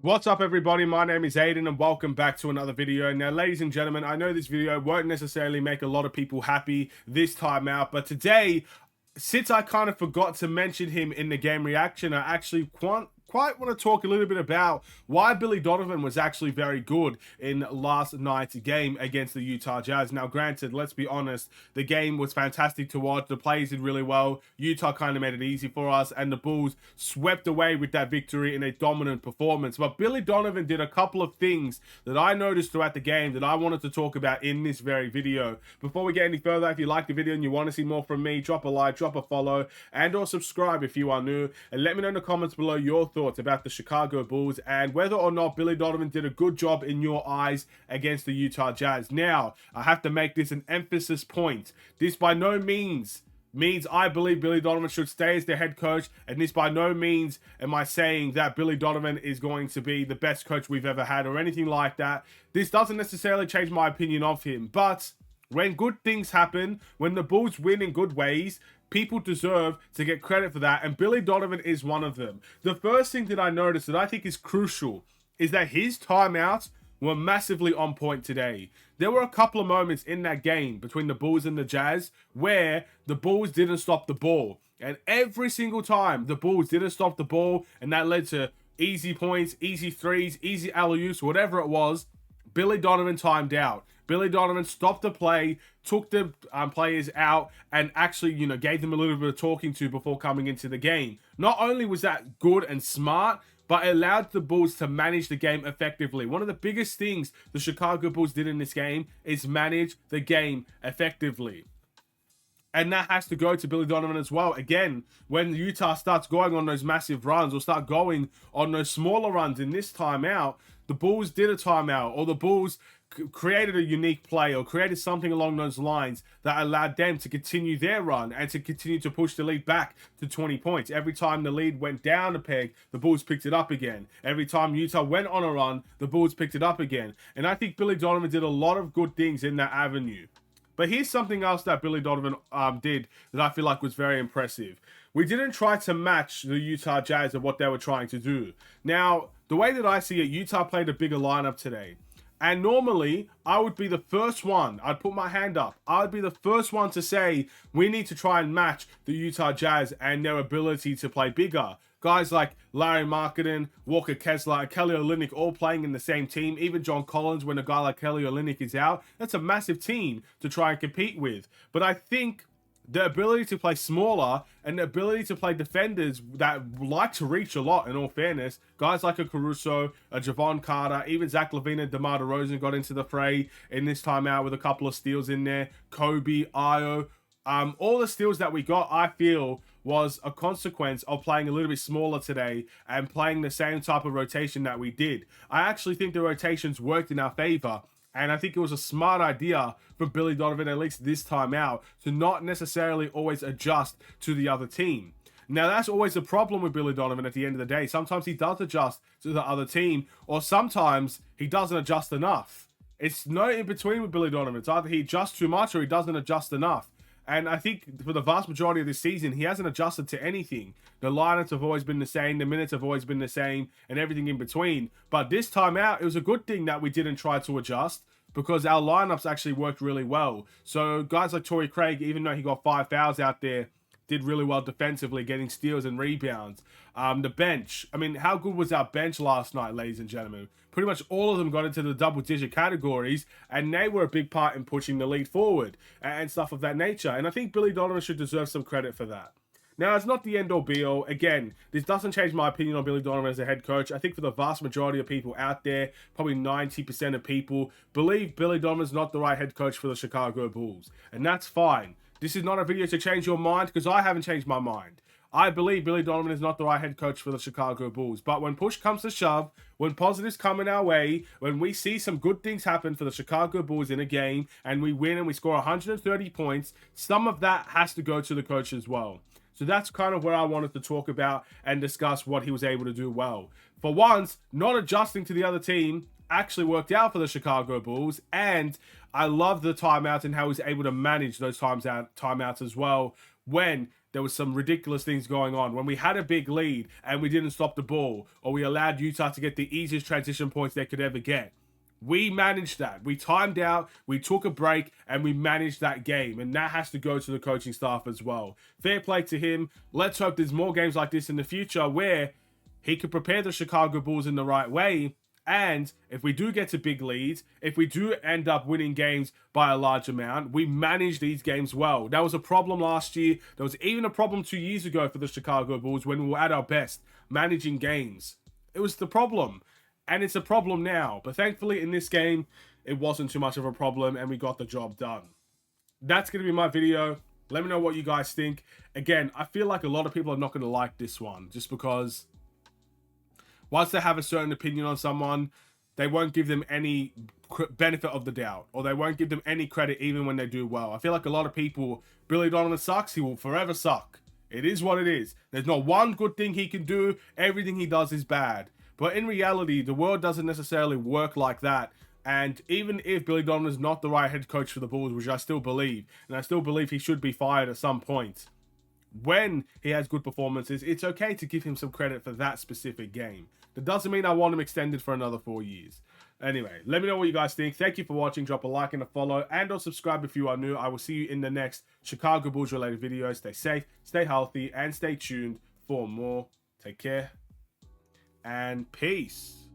What's up, everybody? My name is Aiden and welcome back to another video. Now, ladies and gentlemen, I know this video won't necessarily make a lot of people happy this time out, but today, since I kind of forgot to mention him in the game reaction, I actually quite want to talk a little bit about why Billy Donovan was actually very good in last night's game against the Utah Jazz. Now, granted, let's be honest, the game was fantastic to watch. The players did really well. Utah kind of made it easy for us, and the Bulls swept away with that victory in a dominant performance. But Billy Donovan did a couple of things that I noticed throughout the game that I wanted to talk about in this very video. Before we get any further, if you like the video and you want to see more from me, drop a like, drop a follow, and or subscribe if you are new, and let me know in the comments below your thoughts about the Chicago Bulls and whether or not Billy Donovan did a good job in your eyes against the Utah Jazz. Now, I have to make this an emphasis point. This by no means I believe Billy Donovan should stay as their head coach, and this by no means am I saying that Billy Donovan is going to be the best coach we've ever had or anything like that. This doesn't necessarily change my opinion of him, but when good things happen, when the Bulls win in good ways, people deserve to get credit for that, and Billy Donovan is one of them. The first thing that I noticed that I think is crucial is that his timeouts were massively on point today. There were a couple of moments in that game between the Bulls and the Jazz where the Bulls didn't stop the ball. And every single time the Bulls didn't stop the ball, and that led to easy points, easy threes, easy alley-oops, whatever it was, Billy Donovan timed out. Billy Donovan stopped the play, took the players out, and actually, gave them a little bit of talking to before coming into the game. Not only was that good and smart, but it allowed the Bulls to manage the game effectively. One of the biggest things the Chicago Bulls did in this game is manage the game effectively. And that has to go to Billy Donovan as well. Again, when Utah starts going on those massive runs or start going on those smaller runs in this timeout, the Bulls did a timeout, or the Bulls created a unique play or created something along those lines that allowed them to continue their run and to continue to push the lead back to 20 points. Every time the lead went down a peg, the Bulls picked it up again. Every time Utah went on a run, the Bulls picked it up again. And I think Billy Donovan did a lot of good things in that avenue. But here's something else that Billy Donovan did that I feel like was very impressive. We didn't try to match the Utah Jazz of what they were trying to do. Now, the way that I see it, Utah played a bigger lineup today. And normally, I would be the first one. I'd put my hand up. I would be the first one to say, we need to try and match the Utah Jazz and their ability to play bigger. Guys like Larry Marketing, Walker Kessler, and Kelly Olynyk all playing in the same team. Even John Collins, when a guy like Kelly Olynyk is out, that's a massive team to try and compete with. But I think the ability to play smaller and the ability to play defenders that like to reach a lot, in all fairness, guys like a Caruso, a Javon Carter, even Zach LaVine and DeMar DeRozan got into the fray in this timeout with a couple of steals in there. Kobe, Io, all the steals that we got, I feel, was a consequence of playing a little bit smaller today and playing the same type of rotation that we did. I actually think the rotations worked in our favor. And I think it was a smart idea for Billy Donovan, at least this time out, to not necessarily always adjust to the other team. Now, that's always a problem with Billy Donovan at the end of the day. Sometimes he does adjust to the other team, or sometimes he doesn't adjust enough. It's no in between with Billy Donovan. It's either he adjusts too much or he doesn't adjust enough. And I think for the vast majority of this season, he hasn't adjusted to anything. The lineups have always been the same, the minutes have always been the same, and everything in between. But this time out, it was a good thing that we didn't try to adjust, because our lineups actually worked really well. So guys like Torrey Craig, even though he got 5 fouls out there, did really well defensively, getting steals and rebounds. The bench, I mean, how good was our bench last night, ladies and gentlemen? Pretty much all of them got into the double-digit categories, and they were a big part in pushing the lead forward and stuff of that nature. And I think Billy Donovan should deserve some credit for that. Now, it's not the end-all be-all. Again, this doesn't change my opinion on Billy Donovan as a head coach. I think for the vast majority of people out there, probably 90% of people, believe Billy Donovan's not the right head coach for the Chicago Bulls. And that's fine. This is not a video to change your mind, because I haven't changed my mind. I believe Billy Donovan is not the right head coach for the Chicago Bulls. But when push comes to shove, when positives come in our way, when we see some good things happen for the Chicago Bulls in a game, and we win and we score 130 points, some of that has to go to the coach as well. So that's kind of where I wanted to talk about and discuss what he was able to do well. For once, not adjusting to the other team actually worked out for the Chicago Bulls, and I love the timeouts and how he was able to manage those timeouts as well when there was some ridiculous things going on. When we had a big lead and we didn't stop the ball, or we allowed Utah to get the easiest transition points they could ever get, we managed that. We timed out, we took a break, and we managed that game. And that has to go to the coaching staff as well. Fair play to him. Let's hope there's more games like this in the future where he could prepare the Chicago Bulls in the right way. And if we do get to big leads, if we do end up winning games by a large amount, we manage these games well. That was a problem last year. There was even a problem 2 years ago for the Chicago Bulls when we were at our best, managing games. It was the problem. And it's a problem now. But thankfully, in this game, it wasn't too much of a problem and we got the job done. That's going to be my video. Let me know what you guys think. Again, I feel like a lot of people are not going to like this one just because once they have a certain opinion on someone, they won't give them any benefit of the doubt, or they won't give them any credit even when they do well. I feel like a lot of people, Billy Donovan sucks, he will forever suck. It is what it is. There's not one good thing he can do. Everything he does is bad. But in reality, the world doesn't necessarily work like that. And even if Billy Donovan is not the right head coach for the Bulls, which I still believe, and I still believe he should be fired at some point, when he has good performances, it's okay to give him some credit for that specific game. That doesn't mean I want him extended for another 4 years. Anyway, let me know what you guys think. Thank you for watching. Drop a like and a follow, and or subscribe if you are new. I will see you in the next Chicago Bulls related video. Stay safe, stay healthy, and stay tuned for more. Take care, and peace.